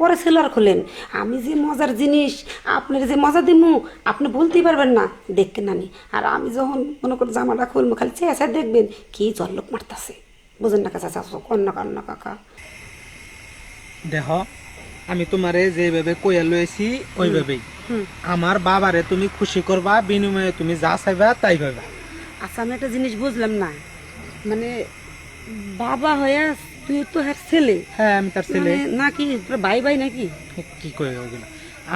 পরে সেলার খোলেন। আমি যে মজার জিনিস আপনার যে মজা দিমু আপনি বলতেই পারবেন না, দেখতেন নানি। আর আমি যখন মনে করি জামাটা খুলবো খালি চেয়ে দেখবেন কি জল্লোক মারতাছে, বুঝেন না কাছা চাচো, কন্যা কান্না কাকা। দেখ, আমি তোমারে যেভাবে কইয়া লইছি ওইভাবেই আমার বাবারে তুমি খুশি করবা, বিনিময়ে তুমি যা চাইবা তাই পাইবা। আচ্ছা আমি একটা জিনিস বুঝলাম না, মানে বাবা হয়ে তুই তো হ্যাঁ ছেলে, হ্যাঁ আমি তার ছেলে। মানে নাকি তোর ভাই ভাই নাকি? কি কই ওগুলা?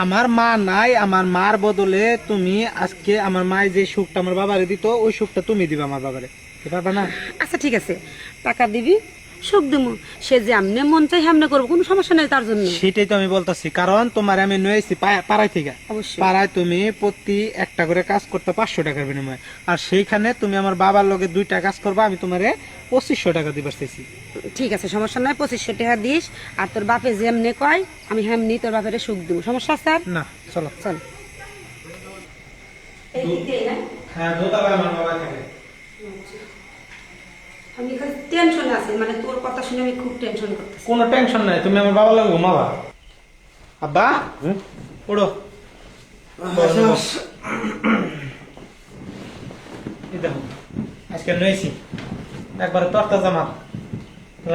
আমার মা নাই, আমার মার বদলে তুমি আজকে আমার মায়ের যে সুখটা আমার বাবারে দিত ওই সুখটা তুমি দিবা আমার বাবারে, কি পারবা না? আচ্ছা ঠিক আছে, টাকা দিবি, সুখ দিমু, সে যে আমনে মন চাই হামনে করবো, কোনো সমস্যা নেই তার জন্য। সেটাই তো আমি বলতাছি, কারণ তোমার আমি নয়েছি পাড়ায় থেকে। অবশ্যই। পাড়ায় তুমি প্রতি একটা করে কাজ করতে 500 টাকার বিনিময়ে, আর সেইখানে তুমি আমার বাবার লগে 2টা কাজ করবা, আমি তোমারে 2500 টাকা দিবার চাইছি। ঠিক আছে সমস্যা নাই, 2500 টাকা দিস, আর তোর বাপে যেমনে কয় আমি হেমনি তোর বাপের সুখ দিব, সমস্যা স্যার? না চলো চল। হ্যাঁ দোতলায় আমার বাবা থাকে। আমি টেনশন আছি, মানে তোর কথা শুনে আমি খুব টেনশন করতেছি। কোনো টেনশন নাই, তুমি আমার বাবার লগে ঘুমাবা। আব্বা ওড়ো। এই দেখো আজকে নয়েছি একবারে তরতা জামা,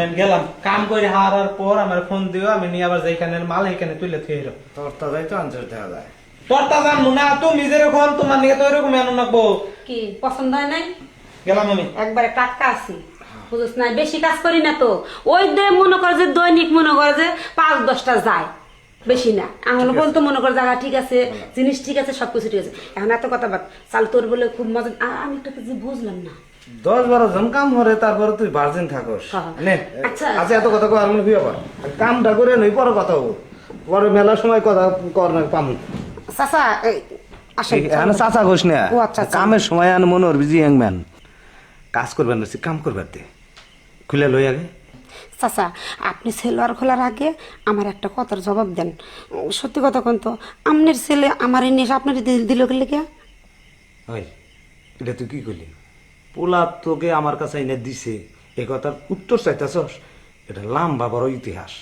আমি গেলাম কাম করে হারার পর আমার ফোন দিও, আমি নিয়ে আবার যেখানে মাল এখানে তুলে থুয়ে এলো। তোরটা যাই তো আনসার দেখা যায়। তরতা জানবো না, তুমি যেরকম তোমার নিয়ে তো ওইরকম এমন রাখবো। কি পছন্দ হয় নাই? গেলাম আমি একবারে টাটকা আছি, বুঝছ না, বেশি কাজ করি না তো। ওই দে মনে করে যে দৈনিক মনে করে যে 5-10টা যায়, বেশি না। এখন বলতো মনে করে জায়গা ঠিক আছে, জিনিস ঠিক আছে, সবকিছু ঠিক আছে। এখন এত কথা বাদ, চাল তোর বলে খুব মজা। আমি একটা কিছু বুঝলাম না। 10-12 জন কাম করে, তারপরে তুই ভার্জিন থাকস। হ্যাঁ। নে আচ্ছা। আচ্ছা এত কথা কর, আর মনে বিয়ে কর, কামটা করে নই পরে কথা হবো, পরে মেলার সময় কথা কর না পামু। চাচা আসেন। এখানে চাচা ঘোষ না, ও আচ্ছা, আচ্ছা। কামের সময় আন মনে হর বিজি ম্যান কাজ করবেন না, কাম করবার দে, খুলে লই আগে। চাচা আপনি সেলোয়ার খোলার আগে আমার একটা কথার জবাব দেন। সত্যি কথা কোন তো, আপনার ছেলে আমার এনে আপনার দিল গেলে কে? ওই এটা তুই কি করলি? পোলা তোকে আমার কাছে এনে দিছে, এ কথার উত্তর চাইতেছস? এটা লম্বা বড় ইতিহাস।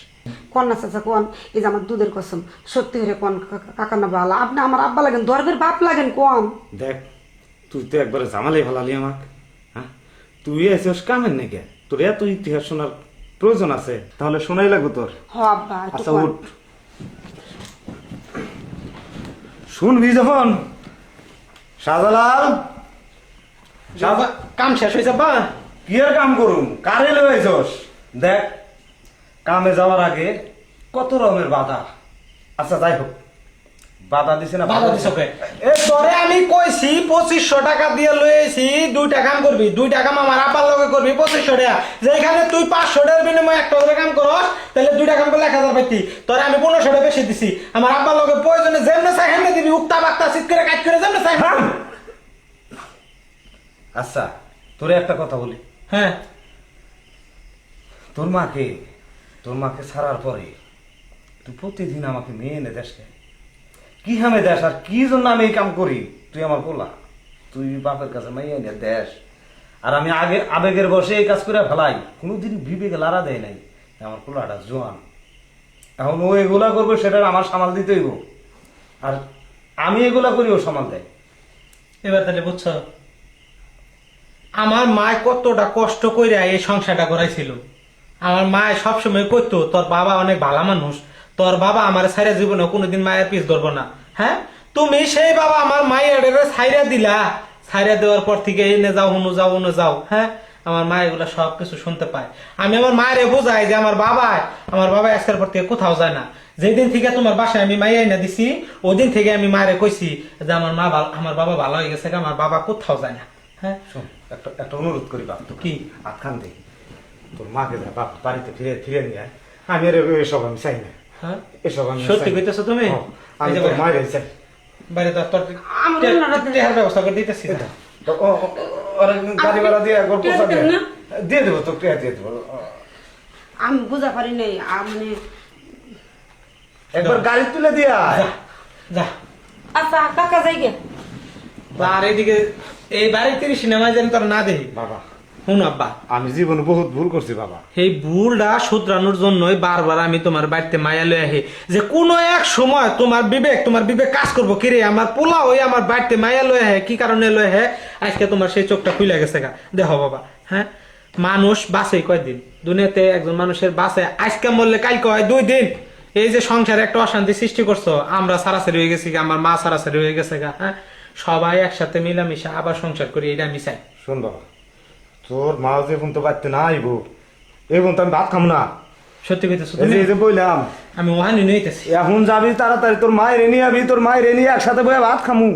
কোন না চাচা কোন, এই যে আমার দুধের কসম, সত্যি করে কোন কাকা না বালা, আপনি আমার আব্বা লাগেন, দরবের বাপ লাগেন, কোন? দেখ তুই তো একবারে জামালে ফেলালি আমাক, হ্যাঁ? তুই এসেস কামের নাকি? তোর এত ইতিহাস শোনার প্রয়োজন আছে? তাহলে শোনাই লাগবে তোর। হ আব্বা একটু আচ্ছা কোন। উঠ, শুনবি যখন। শাহজালাল, কাম শেষ হয়েছে বা কি আর কাম করুম, কারে লইছস? দেখ কামে যাওয়ার আগে কত রকমের বাধা। আচ্ছা যাই হোক, বাধা দিছে না? ভালো দিছ কে? এ তোরে আমি কইছি 2500 টাকা দিয়ে লইছি, 2টা কাম করবি, 2টা কাম আমার আপার লগে করবি 2500 টাকা। যেখানে তুই 500 টাকার বিনিময়ে একটা করে কাম করস, তাহলে 2টা কাম করলে 1000 পাইতি। তোরে আমি 1500 টাকা বেশি দিছি। আমার আব্বার লগে প্রয়োজনে যেমনে চাই হেমনে দিবি, উক্তা বাক্তা চিৎ করে কাজ করে যেমনে চাই। আচ্ছা তোরে একটা কথা বলি, হ্যাঁ তোর মাকে ছাড়ার পরে তুই প্রতিদিন আমাকে মেয়ে এনে দেশ কে? কি হামে দেশ, আর কি জন্য আমি এই কাম করি? তুই আমার পোলা, তুই বাপের কাছে মেয়ে এনে দেশ, আর আমি আগে আবেগের বসে এই কাজ করে ফেলাই, কোনোদিন বিবেকে লাড়া দেয় নাই। আমার পোলাটা জোয়ান, এখন ও এগুলা করবে, সেটা আমার সামাল দিতে হইব, আর আমি এগুলা করি ও সামাল দেয়। এবার তাহলে বুঝছো আমার মা কতটা কষ্ট করে এই সংসারটা করাইছিল। আমার মা সবসময় কইতো তোর বাবা অনেক ভালো মানুষ, তোর বাবা আমার ছাইরা জীবনে কোনোদিন মায়ের পিছ ধরবো না। হ্যাঁ তুমি সেই বাবা আমার মায়ের ছাইরা দিলা, ছাইরা দেওয়ার পর থেকে এনে যাও হুনো যাও হুনো যাও। হ্যাঁ আমার মা এগুলা সবকিছু শুনতে পায়। আমি আমার মায়ের বোঝাই যে আমার বাবা আজকের পর থেকে কোথাও যায় না। যেদিন থেকে তোমার বাসায় আমি মাইয়া এনে দিছি, ওই দিন থেকে আমি মায়ের কইছি যে আমার বাবা ভালো হয়ে গেছে, আমার বাবা কোথাও যায় না। হ্যাঁ শোন, একটা অনুরোধ করি বাপ, তো কি? আটখান দে, তোর মাকে যা বাপ বাড়িতে ফিরে নিয়ে আয়। আমি আর এসব আমি চাই না, হ্যাঁ এসব আমি সত্যি চাই না। কইতেছো তুমি? হ্যাঁ, আমি তোর মায়ের চাই। বাইরে তোর টেহার ব্যবস্থা করে দিতেছি। তো ওরা গাড়ি ভাড়া দিয়ে গল্প টের দেন না? দিয়ে দেবো, তো টেহার দিয়ে দেবো। আমি বুঝা পারি নাই, মানে একবার গাড়ি তুলে দিয়ে আয়। যা আচ্ছা কাকা যাই গে। আর এইদিকে এই বাড়ি 30 সিনেমায় যেন তোর না দেই বাবা শুন আব্বা, আমি জীবনে বহুত ভুল করছি বাবা। এই ভুলটা শুধরানোর জন্যই বারবার আমি তোমার বাড়িতে মায়া লয়ে আহি, যে কোনো এক সময় তোমার বিবেক কাজ করবো, কিরে আমার পোলা ওই আমার বাড়িতে মায়া লয়ে আহে, কি কারণে লয়ে আহে, আজকে তোমার সেই চোখটা খুলে গেছে গা। দেখো বাবা, হ্যাঁ, মানুষ বাঁচে কয়দিন দুনিয়াতে, একজন মানুষের বাঁচে আজকে মরলে কালকে হয় 2 দিন। এই যে সংসারে একটা অশান্তি সৃষ্টি করছো, আমরা সারাসারি হয়ে গেছি গা, আমার মা সারাসারি হয়ে গেছে গা, হ্যাঁ, সবাই একসাথে মিলামিশা আবার সংসার করি, এটা আমি চাই। শোন বাবা, তোর মা যে এখন তো বাড়তে না আইব, এখন তো আমি ভাত খাম না। সত্যি কইতেছো এই তুমি? যে বললাম আমি ওহানি নিতেছি। এখন যাবি তাড়াতাড়ি, তোর মায়ের নিয়ে আবি, তোর মায়ের নিয়ে একসাথে বয়ে ভাত খামু।